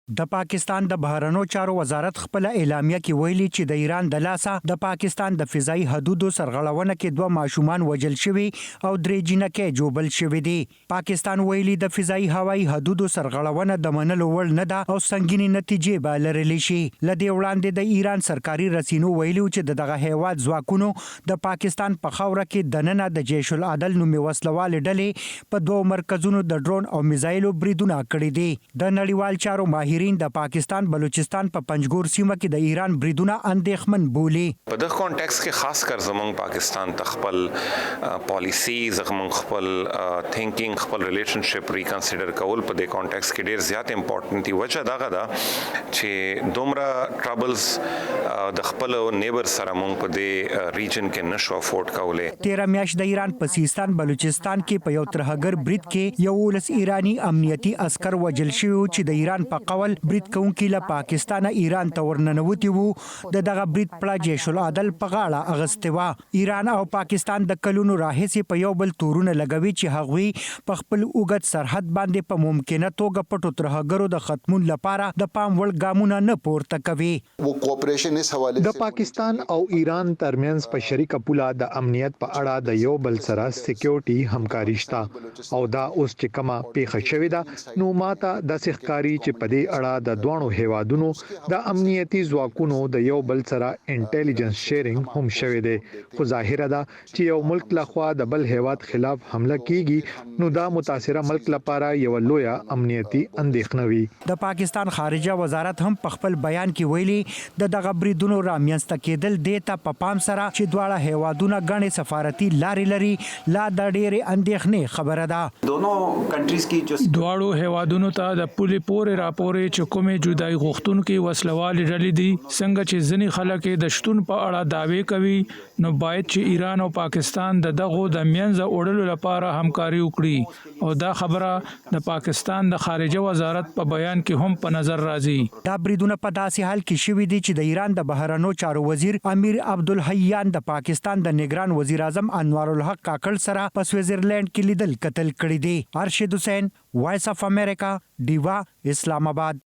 د پاکستان د بهرنیو چارو وزارت خپل اعلامیه کې ویلي چې د ایران د لاسه د پاکستان د فضایي حدودو سرغړونه کې 2 ماشومان وژل شوي او 3 جنکې جوبل شوي دي. پاکستان ویلي د فضایي هوایي حدودو سرغړونه د منلو وړ نه ده او سنگینی نتیجې به لرلی شي. لدې وړاندې د ایران سرکاري رسنیو ویلي چې دغه هیواد ځواکونو د پاکستان په خاوره کې دننه د جیش العدل نومي وسلوال ډلې په 2 مرکزونو د ډرون او میزایلو بریدونه کړي دي. د نړیوال چارو ماهرین د پاکستان بلوچستان په پنجګور سیمه کې د ایران بریدونه اندېښمن بولي. په دغه کانټیکس کې خاص کر زمونږ پاکستان خپل پالیسی زمونږ خپل تھینکینګ خپل ریلیشنشپ ریکنسیډر کول په دې کانټیکس کې ډیر زیات امپورټنت دی. وجه دغه ده چې دومره ټرابلز د خپل نیبر سره مونږ په دې ریجن کې نشو افورد کولای. 13 میاشت د ایران په سیستان بلوچستان کې په یو ترهګر برید کې یو لس ایرانی امنیتي عسكر وژل شوی چې د ایران په قول برید کوونکي له پاکستانه ایران ته ورننوتی وو. دغه برید پړه جیش العدل په غاړه اغستې وه. ایران او پاکستان د کلونو راهیسې په یو بل تورونه لګوي چې هغوی په خپل اوږد سرحد باندې په ممکنه توګه پټو ترهګرو د ختمون لپاره د پام وړ ګامونه نه پورته کوي. د پاکستان او ایران ترمنځ په شریکه پوله د امنیت په اړه د یو بل سره سکیورټي همکاري شته او دا اوس چې کومه پیښه شوې ده نو ماته د ښکاری چې په دې اړه د دوانو هیوادونو د امنیتي ځواکونو د یو بل سره انټيليجنس شیرینګ هم شوی دی. خو ظاهره ده چې یو ملک لخوا د بل هیواد خلاف حمله کیږي نو دا متاثره ملک لپاره یو لوی امنیتي اندېښنه وي. د پاکستان خارجه وزارت هم په خپل بیان کې ویلي دغه بریدونو رامنځته کېدل د ته په پام سره چې دواړه هیوادونه غني سفارتي لارې لري لا د ډېرې اندېښنې خبره ده. دواړو هیوادونو ته د پولي پورې راپورې چې کومې جدای غوښتونکو وسلوالې ډلې دي څنګه چې ځنی خلک د شتون په اړه دعوی کوي نو باید چې ایران او پاکستان دغه د منځ وړلو لپاره همکاري وکړي او دا خبره د پاکستان د خارجه وزارت په بیان کې هم په نظر راځي. دا بریدونه په داسې حال کې شوي دي چې د ایران د بهرنیو چارو وزیر امیر عبدالحیان د پاکستان د نگران وزیر اعظم انوار الحق کاکړ سره په سویټزرلند کې لیدل کتل کړي دي. ارشد حسین، وایس اف امریکا، ډیوا، اسلام آباد.